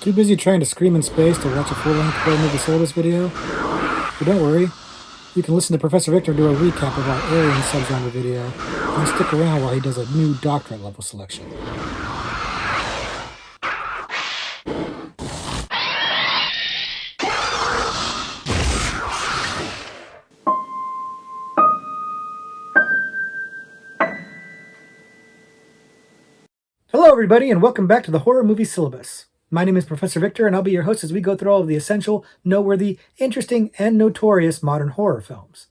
Too busy trying to scream in space to watch a full-length Horror Movie Syllabus video? But don't worry, you can listen to Professor Victor do a recap of our Alien subgenre video, and stick around while he does a new Doctorate Level selection. Hello everybody, and welcome back to the Horror Movie Syllabus. My name is Professor Victor, and I'll be your host as we go through all of the essential, noteworthy, interesting, and notorious modern horror films.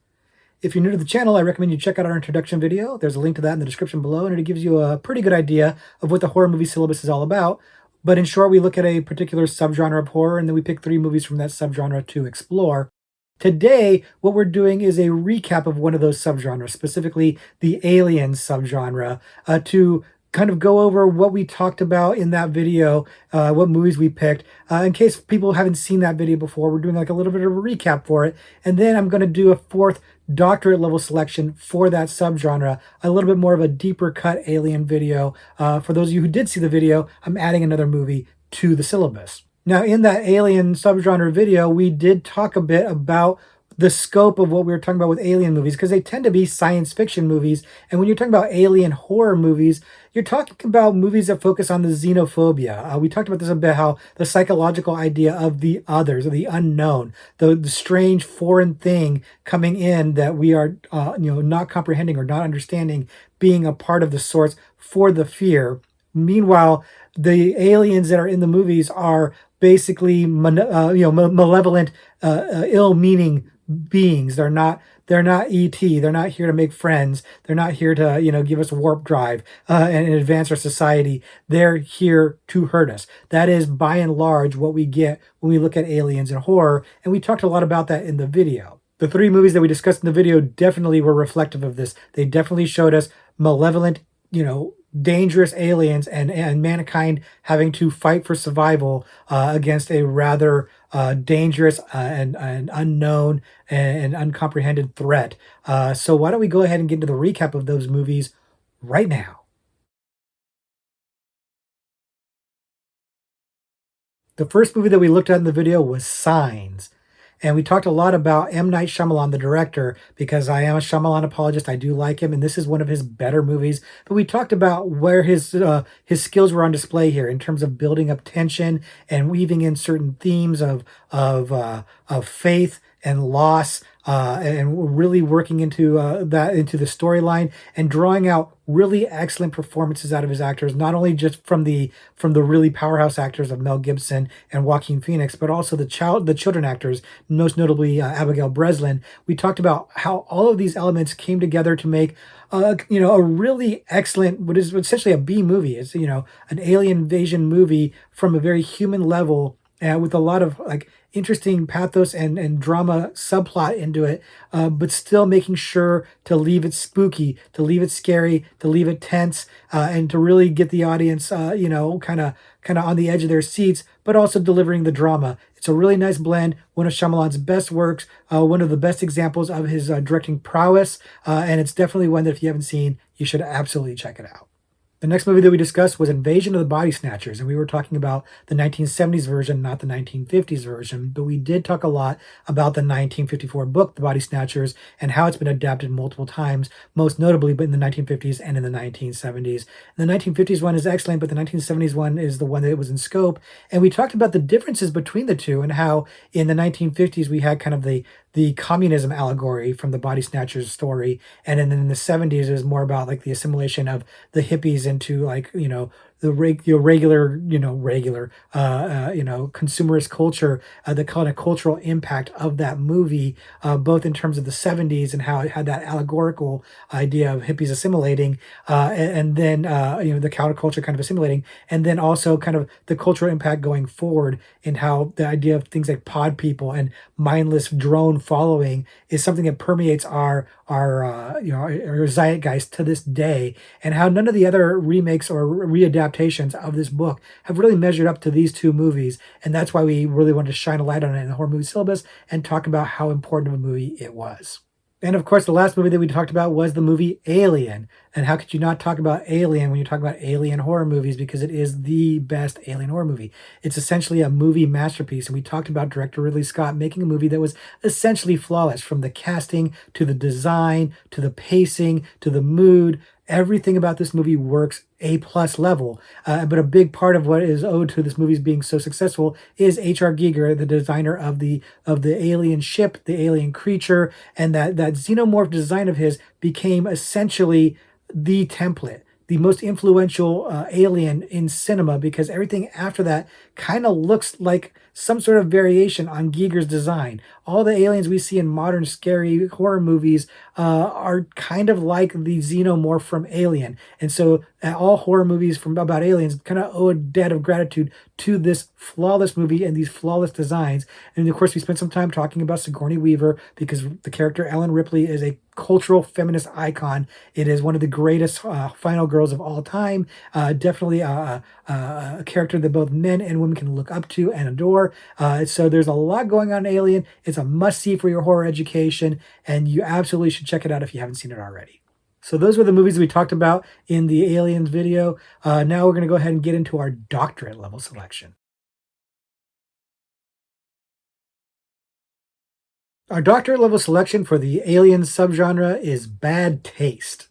If you're new to the channel, I recommend you check out our introduction video. There's a link to that in the description below, and it gives you a pretty good idea of what the Horror Movie Syllabus is all about. But in short, we look at a particular subgenre of horror, and then we pick 3 movies from that subgenre to explore. Today, what we're doing is a recap of one of those subgenres, specifically the Alien subgenre, to kind of go over what we talked about in that video, what movies we picked. In case people haven't seen that video before, we're doing like a little bit of a recap for it. And then I'm going to do a 4th doctorate level selection for that subgenre, a little bit more of a deeper cut Alien video. For those of you who did see the video, I'm adding another movie to the syllabus. Now, in that Alien subgenre video, we did talk a bit about the scope of what we were talking about with alien movies, because they tend to be science fiction movies. And when you're talking about alien horror movies, you're talking about movies that focus on the xenophobia. We talked about this a bit, how the psychological idea of the others, or the unknown, the strange foreign thing coming in that we are not comprehending or not understanding, being a part of the source for the fear. Meanwhile, the aliens that are in the movies are basically malevolent, ill-meaning beings. They're not ET. They're not here to make friends. They're not here to give us warp drive and advance our society. They're here to hurt us. That is by and large what we get when we look at aliens and horror, and we talked a lot about that in the video. The 3 movies that we discussed in the video definitely were reflective of this. They definitely showed us malevolent, dangerous aliens and mankind having to fight for survival against a rather dangerous and unknown and uncomprehended threat. So why don't we go ahead and get into the recap of those movies right now. The first movie that we looked at in the video was Signs. And we talked a lot about M. Night Shyamalan, the director, because I am a Shyamalan apologist. I do like him, and this is one of his better movies. But we talked about where his skills were on display here in terms of building up tension and weaving in certain themes of faith and loss, and really working into the storyline and drawing out really excellent performances out of his actors, not only just from the really powerhouse actors of Mel Gibson and Joaquin Phoenix, but also the children actors, most notably Abigail Breslin. We talked about how all of these elements came together to make a really excellent, what is essentially a B movie. It's an alien invasion movie from a very human level, with a lot of interesting pathos and drama subplot into it, but still making sure to leave it spooky, to leave it scary, to leave it tense, and to really get the audience, kind of on the edge of their seats, but also delivering the drama. It's a really nice blend, one of Shyamalan's best works, one of the best examples of his directing prowess, and it's definitely one that if you haven't seen, you should absolutely check it out. The next movie that we discussed was Invasion of the Body Snatchers, and we were talking about the 1970s version, not the 1950s version, but we did talk a lot about the 1954 book, The Body Snatchers, and how it's been adapted multiple times, most notably in the 1950s and in the 1970s. And the 1950s one is excellent, but the 1970s one is the one that was in scope, and we talked about the differences between the two and how in the 1950s we had kind of the communism allegory from the Body Snatchers story, and then in the 70s it was more about the assimilation of the hippies into the regular consumerist culture, the kind of cultural impact of that movie, both in terms of the 70s and how it had that allegorical idea of hippies assimilating, and then the counterculture kind of assimilating, and then also kind of the cultural impact going forward, and how the idea of things like pod people and mindless drone following is something that permeates our zeitgeist to this day, and how none of the other remakes or readaptations of this book have really measured up to these 2 movies. And that's why we really wanted to shine a light on it in the Horror Movie Syllabus and talk about how important of a movie it was. And of course, the last movie that we talked about was the movie Alien. And how could you not talk about Alien when you talk about alien horror movies? Because it is the best alien horror movie. It's essentially a movie masterpiece. And we talked about director Ridley Scott making a movie that was essentially flawless, from the casting to the design to the pacing to the mood. Everything about this movie works A+ level. But a big part of what is owed to this movie's being so successful is H.R. Giger, the designer of the alien ship, the alien creature, and that xenomorph design of his became essentially the template, the most influential alien in cinema, because everything after that kind of looks like some sort of variation on Giger's design. All the aliens we see in modern scary horror movies are kind of like the xenomorph from Alien. And so all horror movies from about aliens kind of owe a debt of gratitude to this flawless movie and these flawless designs. And of course, we spent some time talking about Sigourney Weaver, because the character Ellen Ripley is a cultural feminist icon. It is one of the greatest final girls of all time. Definitely a character that both men and women can look up to and adore. So there's a lot going on in Alien. It's a must-see for your horror education, and you absolutely should check it out if you haven't seen it already. So those were the movies we talked about in the Aliens video. Now we're going to go ahead and get into our doctorate level selection. Our doctorate level selection for the Aliens subgenre is Bad Taste.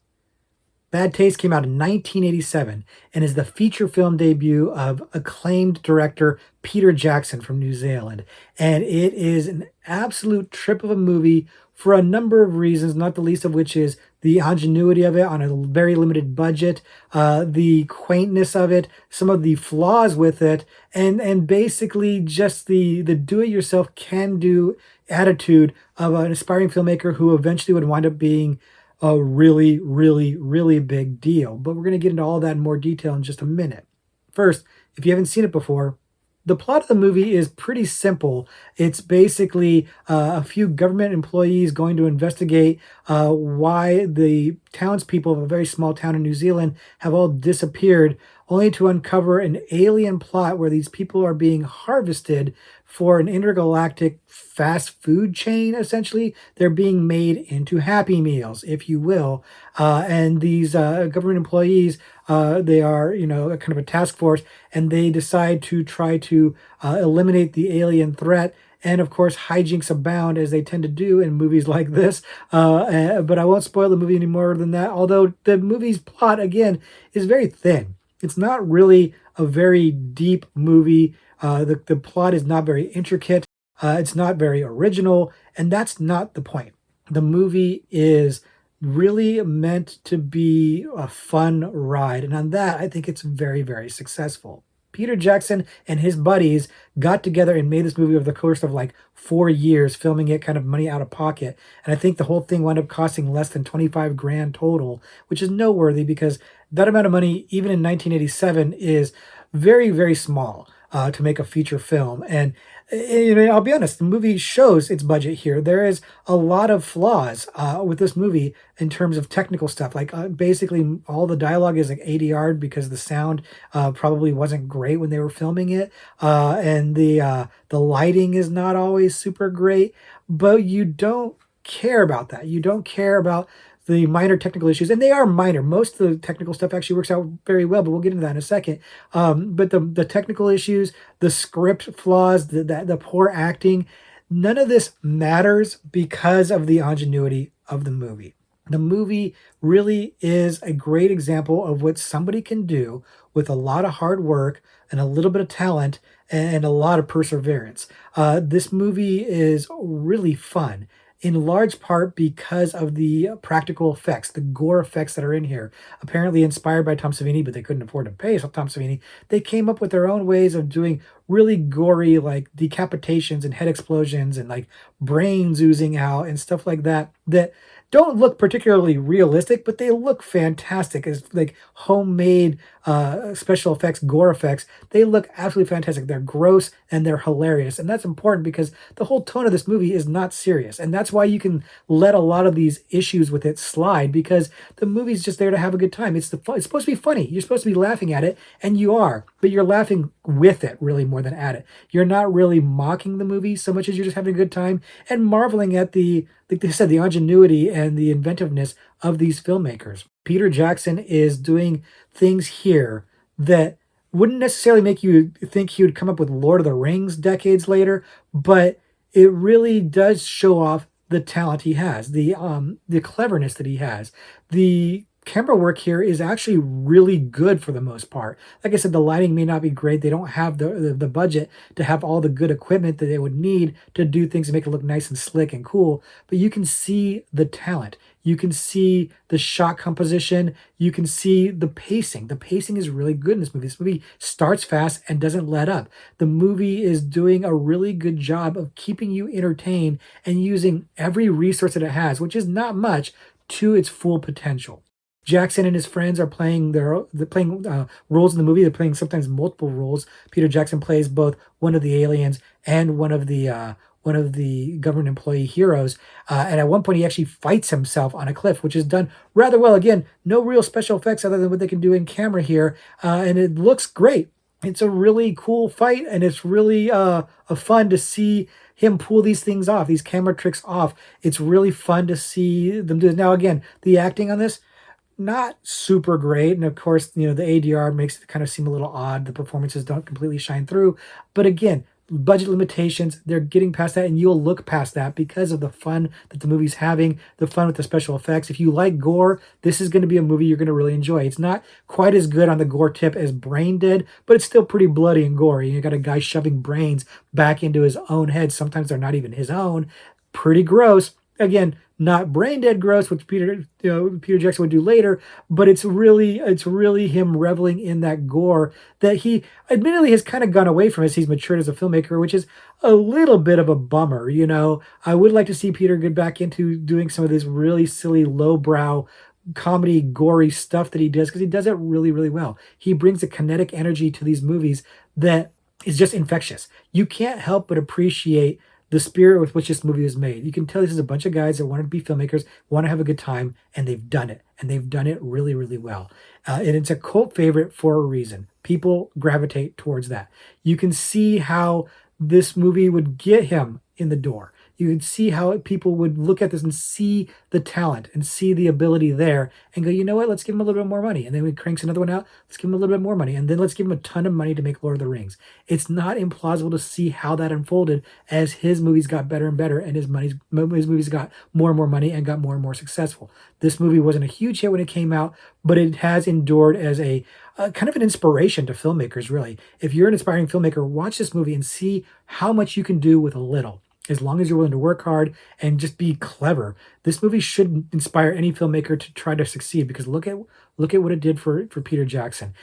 Bad Taste came out in 1987 and is the feature film debut of acclaimed director Peter Jackson from New Zealand. And it is an absolute trip of a movie for a number of reasons, not the least of which is the ingenuity of it on a very limited budget, the quaintness of it, some of the flaws with it, and basically just the do-it-yourself can-do attitude of an aspiring filmmaker who eventually would wind up being a really, really, really big deal. But we're going to get into all that in more detail in just a minute. First, if you haven't seen it before, the plot of the movie is pretty simple. It's basically a few government employees going to investigate why the townspeople of a very small town in New Zealand have all disappeared, only to uncover an alien plot where these people are being harvested for an intergalactic fast food chain, essentially. They're being made into Happy Meals, if you will. And these government employees, they are, a kind of a task force, and they decide to try to eliminate the alien threat. And of course, hijinks abound, as they tend to do in movies like this. But I won't spoil the movie any more than that, although the movie's plot, again, is very thin. It's not really a very deep movie. The plot is not very intricate. It's not very original, and that's not the point. The movie is really meant to be a fun ride, and on that, I think it's very, very successful. Peter Jackson and his buddies got together and made this movie over the course of like 4 years, filming it kind of money out of pocket. And I think the whole thing wound up costing less than 25 grand total, which is noteworthy because that amount of money, even in 1987, is very, very small to make a feature film. And I'll be honest, the movie shows its budget here. There is a lot of flaws with this movie in terms of technical stuff. Like basically all the dialogue is like ADR'd because the sound probably wasn't great when they were filming it, and the lighting is not always super great. But you don't care about that. You don't care about the minor technical issues, and they are minor. Most of the technical stuff actually works out very well, but we'll get into that in a second. But the technical issues, the script flaws, the poor acting, none of this matters because of the ingenuity of the movie. The movie really is a great example of what somebody can do with a lot of hard work and a little bit of talent and a lot of perseverance. This movie is really fun, in large part because of the practical effects, the gore effects that are in here. Apparently inspired by Tom Savini, but they couldn't afford to pay Tom Savini. They came up with their own ways of doing really gory, like decapitations and head explosions and like brains oozing out and stuff like that, that don't look particularly realistic, but they look fantastic as like homemade special effects, gore effects. They look absolutely fantastic. They're gross and they're hilarious. And that's important because the whole tone of this movie is not serious. And that's why you can let a lot of these issues with it slide, because the movie's just there to have a good time. It's supposed to be funny. You're supposed to be laughing at it, and you are, but you're laughing with it really more more than at it. You're not really mocking the movie so much as you're just having a good time and marveling at the, like they said, the ingenuity and the inventiveness of these filmmakers. Peter Jackson is doing things here that wouldn't necessarily make you think he would come up with Lord of the Rings decades later, but it really does show off the talent he has, the cleverness that he has. The camera work here is actually really good for the most part. Like I said, the lighting may not be great. They don't have the budget to have all the good equipment that they would need to do things to make it look nice and slick and cool, but you can see the talent. You can see the shot composition. You can see the pacing. The pacing is really good in this movie. This movie starts fast and doesn't let up. The movie is doing a really good job of keeping you entertained and using every resource that it has, which is not much, to its full potential. Jackson and his friends are playing they're playing roles in the movie. They're playing sometimes multiple roles. Peter Jackson plays both one of the aliens and one of the government employee heroes. And at one point, he actually fights himself on a cliff, which is done rather well. Again, no real special effects other than what they can do in camera here, and it looks great. It's a really cool fight, and it's really a fun to see him pull these things off, these camera tricks off. It's really fun to see them do it. Now, again, the acting on this, not super great. And of course, the ADR makes it kind of seem a little odd. The performances don't completely shine through. But again, budget limitations, they're getting past that, and you'll look past that because of the fun that the movie's having, the fun with the special effects. If you like gore, this is going to be a movie you're going to really enjoy. It's not quite as good on the gore tip as Brain did, but it's still pretty bloody and gory. You got a guy shoving brains back into his own head. Sometimes they're not even his own. Pretty gross. Again, not brain dead gross, which Peter Jackson would do later, but it's really him reveling in that gore that he admittedly has kind of gone away from as he's matured as a filmmaker, which is a little bit of a bummer. I would like to see Peter get back into doing some of this really silly, lowbrow comedy, gory stuff that he does, because he does it really, really well. He brings a kinetic energy to these movies that is just infectious. You can't help but appreciate the spirit with which this movie was made. You can tell this is a bunch of guys that wanted to be filmmakers, want to have a good time, and they've done it. And they've done it really, really well. And it's a cult favorite for a reason. People gravitate towards that. You can see how this movie would get him in the door. You can see how people would look at this and see the talent and see the ability there and go, you know what, let's give him a little bit more money. And then he cranks another one out, let's give him a little bit more money. And then let's give him a ton of money to make Lord of the Rings. It's not implausible to see how that unfolded as his movies got better and better and his movies got more and more money and got more and more successful. This movie wasn't a huge hit when it came out, but it has endured as a kind of an inspiration to filmmakers, really. If you're an aspiring filmmaker, watch this movie and see how much you can do with a little, as long as you're willing to work hard and just be clever. This movie should inspire any filmmaker to try to succeed, because look at what it did for Peter Jackson.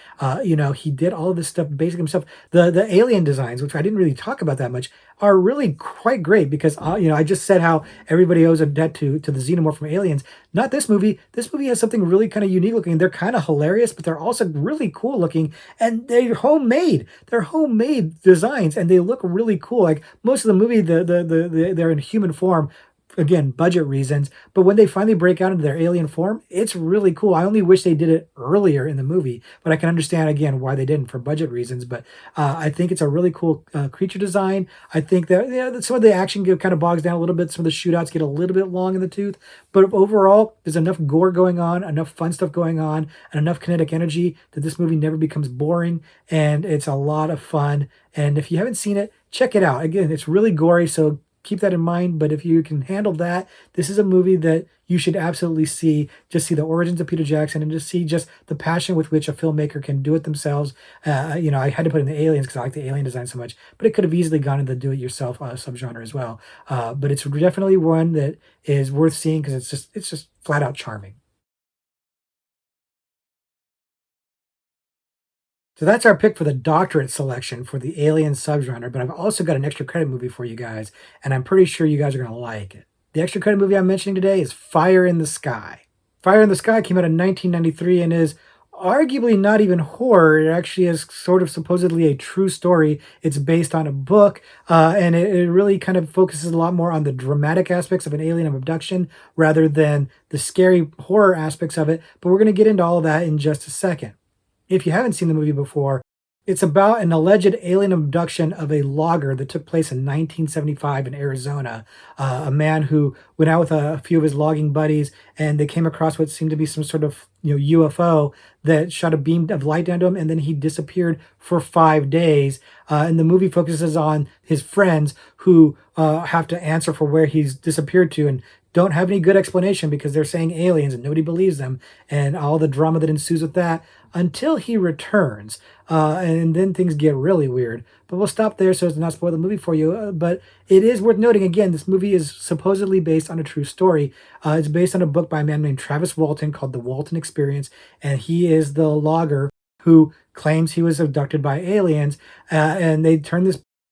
He did all of this stuff basically himself. The alien designs, which I didn't really talk about that much, are really quite great, because I just said how everybody owes a debt to the xenomorph from Aliens. Not this movie. This movie has something really kind of unique looking. They're kind of hilarious, but they're also really cool looking, and they're homemade. They're homemade designs, and they look really cool. Like most of the movie, they're in human form. Again, budget reasons, but when they finally break out into their alien form, it's really cool. I only wish they did it earlier in the movie, but I can understand again why they didn't, for budget reasons. But I think it's a really cool creature design. I think that some of the action kind of bogs down a little bit. Some of the shootouts get a little bit long in the tooth, but overall, there's enough gore going on, enough fun stuff going on, and enough kinetic energy that this movie never becomes boring, and it's a lot of fun. And if you haven't seen it, check it out. Again, it's really gory, so keep that in mind. But if you can handle that, this is a movie that you should absolutely see. Just see the origins of Peter Jackson, and just see just the passion with which a filmmaker can do it themselves. I had to put in the aliens because I like the alien design so much, but it could have easily gone into the do-it-yourself subgenre as well. But it's definitely one that is worth seeing, because it's just flat out charming. So that's our pick for the doctorate selection for the alien subgenre, but I've also got an extra credit movie for you guys, and I'm pretty sure you guys are going to like it. The extra credit movie I'm mentioning today is Fire in the Sky. Fire in the Sky came out in 1993 and is arguably not even horror. It actually is sort of supposedly a true story. It's based on a book, and it really kind of focuses a lot more on the dramatic aspects of an alien abduction rather than the scary horror aspects of it, but we're going to get into all of that in just a second. If you haven't seen the movie before, It's about an alleged alien abduction of a logger that took place in 1975 in Arizona. A man who went out with a few of his logging buddies, and they came across what seemed to be some sort of UFO that shot a beam of light down to him, and then he disappeared for 5 days. And the movie focuses on his friends who have to answer for where he's disappeared to, and don't have any good explanation because they're saying aliens and nobody believes them, and all the drama that ensues with that until he returns. And then things get really weird. But we'll stop there so as to not spoil the movie for you. But it is worth noting again, this movie is supposedly based on a true story. It's based on a book by a man named Travis Walton called The Walton Experience, and he is the logger who claims he was abducted by aliens. And they turned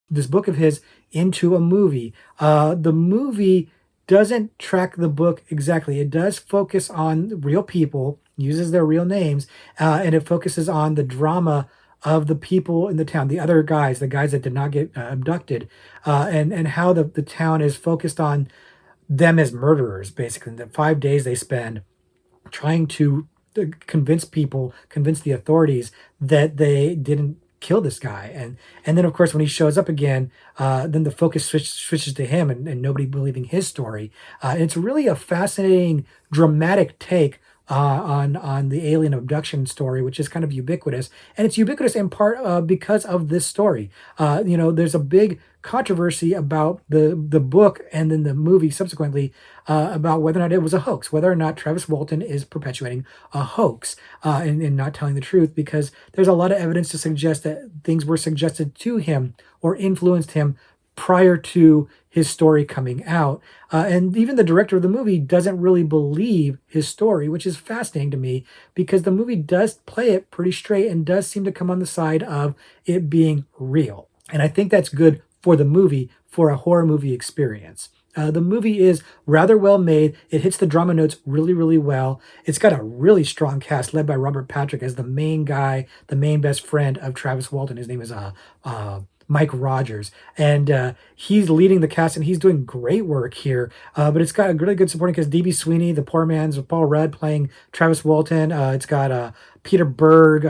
this book of his into a movie. The movie doesn't track the book exactly. It does focus on real people, uses their real names, and it focuses on the drama of the people in the town, the other guys, the guys that did not get abducted, and how the town is focused on them as murderers, basically. The 5 days they spend trying to convince people, convince the authorities that they didn't kill this guy. And then of course when he shows up again, then the focus switches to him, and nobody believing his story. And it's really a fascinating, dramatic take on the alien abduction story, which is kind of ubiquitous, and it's ubiquitous in part because of this story. There's a big controversy about the book and then the movie subsequently, about whether or not it was a hoax, whether or not Travis Walton is perpetuating a hoax, and not telling the truth, because there's a lot of evidence to suggest that things were suggested to him or influenced him prior to his story coming out. And even the director of the movie doesn't really believe his story, which is fascinating to me because the movie does play it pretty straight and does seem to come on the side of it being real. And I think that's good for the movie, for a horror movie experience. The movie is rather well made. It hits the drama notes really, really well. It's got a really strong cast led by Robert Patrick as the main guy, the main best friend of Travis Walton. His name is Mike Rogers, and he's leading the cast, and he's doing great work here. But it's got a really good supporting cast: D.B. Sweeney, the poor man's Paul Rudd playing Travis Walton. It's got Peter Berg,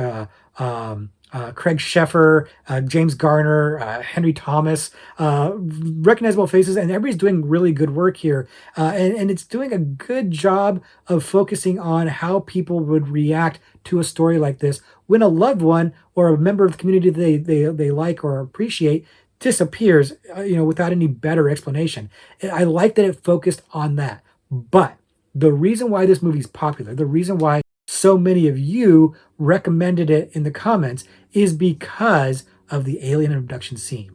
Craig Sheffer, James Garner, Henry Thomas, recognizable faces, and everybody's doing really good work here. And it's doing a good job of focusing on how people would react to a story like this when a loved one or a member of the community they like or appreciate disappears, without any better explanation. I like that it focused on that. But the reason why this movie's popular, the reason why so many of you recommended it in the comments, is because of the alien abduction scene.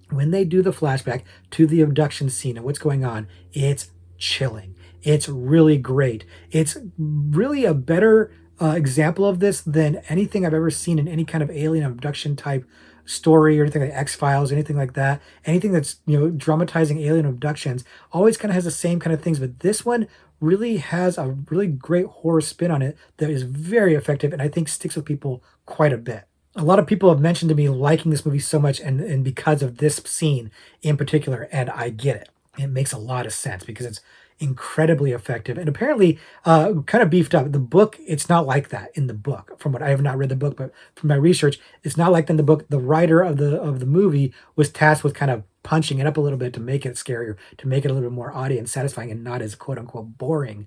When they do the flashback to the abduction scene and what's going on, it's chilling. It's really great. It's really a better example of this than anything I've ever seen in any kind of alien abduction type story or anything like X-Files, anything like that. Anything that's, dramatizing alien abductions always kind of has the same kind of things, but this one really has a really great horror spin on it that is very effective and I think sticks with people quite a bit. A lot of people have mentioned to me liking this movie so much and because of this scene in particular, and I get it. It makes a lot of sense because it's incredibly effective and apparently kind of beefed up. The book, it's not like that in the book. From what I have not read the book, but from my research, it's not like that in the book. The writer of the movie was tasked with kind of punching it up a little bit to make it scarier, to make it a little bit more audience satisfying and not as quote unquote boring.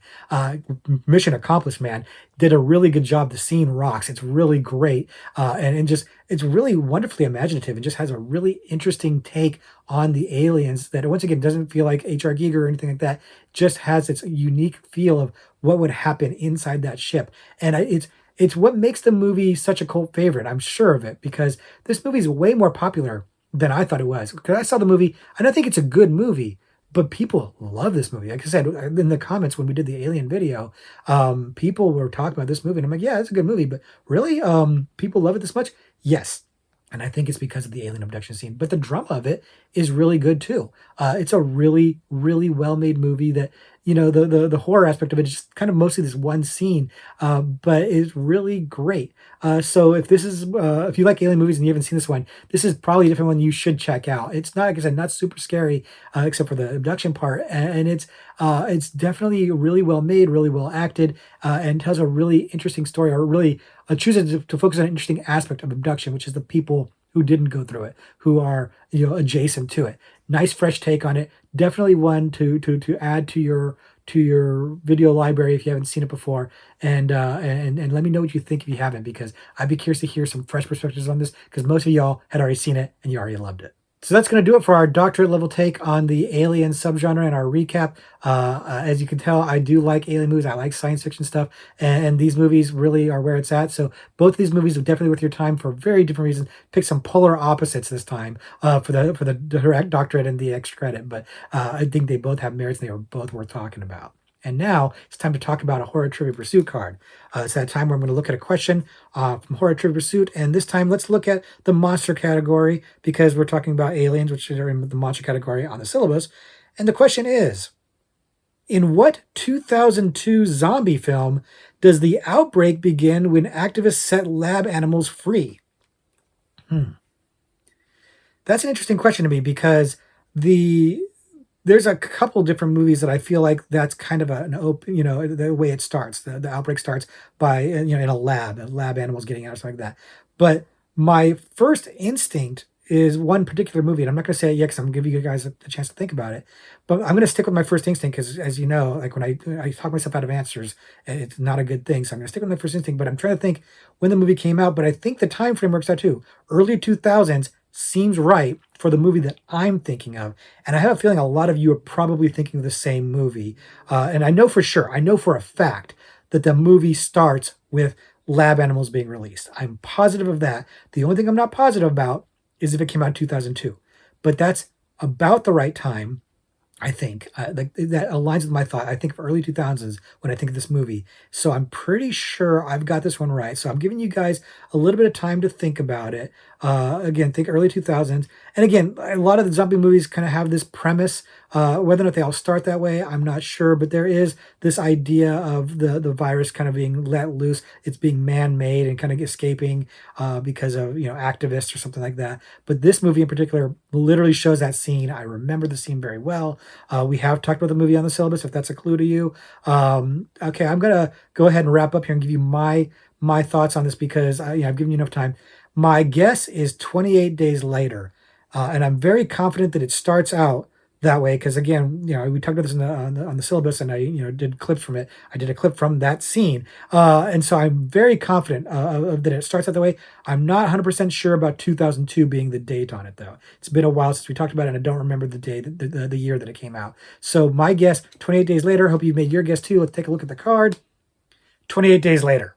Mission accomplished, man. Did a really good job. The scene rocks. It's really great. And it's really wonderfully imaginative and just has a really interesting take on the aliens that once again doesn't feel like H.R. Giger or anything like that. Just has its unique feel of what would happen inside that ship. And it's what makes the movie such a cult favorite. I'm sure of it because this movie is way more popular than I thought it was. Because I saw the movie, and I think it's a good movie, but people love this movie. Like I said, in the comments when we did the Alien video, people were talking about this movie, and I'm like, yeah, it's a good movie, but really, people love it this much? Yes. And I think it's because of the alien abduction scene. But the drama of it is really good too. It's a really, really well-made movie that the horror aspect of it is just kind of mostly this one scene, but it's really great. So if you like alien movies and you haven't seen this one, this is probably a different one you should check out. It's not, like I said, not super scary, except for the abduction part, and it's definitely really well made, really well acted, and tells a really interesting story, or really chooses to focus on an interesting aspect of abduction, which is the people who didn't go through it, who are adjacent to it. Nice fresh take on it. Definitely one to add to your video library if you haven't seen it before, and let me know what you think if you haven't, because I'd be curious to hear some fresh perspectives on this, because most of y'all had already seen it and you already loved it. So that's going to do it for our doctorate level take on the alien subgenre and our recap. As you can tell, I do like alien movies. I like science fiction stuff, and these movies really are where it's at. So both of these movies are definitely worth your time for very different reasons. Pick some polar opposites this time for the direct doctorate and the extra credit, but I think they both have merits and they are both worth talking about. And now it's time to talk about a Horror Trivia Pursuit card. It's that time where I'm going to look at a question from Horror Trivia Pursuit. And this time, let's look at the monster category, because we're talking about aliens, which are in the monster category on the syllabus. And the question is, in what 2002 zombie film does the outbreak begin when activists set lab animals free? That's an interesting question to me, because there's a couple different movies that I feel like that's kind of an open, the way it starts. The outbreak starts by, in a lab animals getting out or something like that. But my first instinct is one particular movie, and I'm not going to say it yet because I'm going to give you guys a chance to think about it. But I'm going to stick with my first instinct because, as you know, like when I talk myself out of answers, it's not a good thing. So I'm going to stick with my first instinct. But I'm trying to think when the movie came out. But I think the time frame works out too. Early 2000s seems right for the movie that I'm thinking of. And I have a feeling a lot of you are probably thinking of the same movie. And I know for a fact that the movie starts with lab animals being released. I'm positive of that. The only thing I'm not positive about is if it came out in 2002. But that's about the right time, I think. That aligns with my thought. I think of early 2000s when I think of this movie. So I'm pretty sure I've got this one right. So I'm giving you guys a little bit of time to think about it. Again, think early 2000s. And again, a lot of the zombie movies kind of have this premise. Whether or not they all start that way, I'm not sure. But there is this idea of the virus kind of being let loose. It's being man-made and kind of escaping because of activists or something like that. But this movie in particular literally shows that scene. I remember the scene very well. We have talked about the movie on the syllabus, if that's a clue to you. Okay, I'm going to go ahead and wrap up here and give you my thoughts on this, because I've given you enough time. My guess is 28 Days Later, and I'm very confident that it starts out that way, because again, we talked about this on the syllabus, and I did clips from it. I did a clip from that scene, and so I'm very confident that it starts out that way. I'm not 100% sure about 2002 being the date on it, though. It's been a while since we talked about it, and I don't remember the day, the year that it came out. So my guess, 28 Days Later. Hope you made your guess too. Let's take a look at the card. 28 Days Later.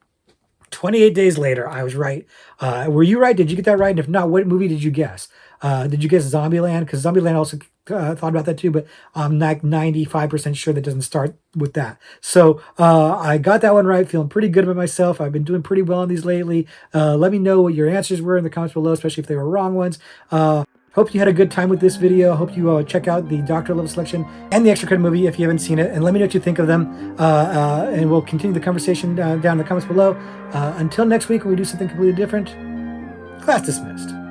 28 Days Later, I was right. Were you right? Did you get that right? And if not, what movie did you guess? Did you guess Zombieland? Because Zombieland also thought about that too, but I'm like 95% sure that doesn't start with that. So I got that one right. Feeling pretty good about myself. I've been doing pretty well on these lately. Let me know what your answers were in the comments below, especially if they were wrong ones. Hope you had a good time with this video. Hope you check out the Doctorate Level selection and the extra credit movie if you haven't seen it. And let me know what you think of them. And we'll continue the conversation down in the comments below. Until next week when we do something completely different, class dismissed.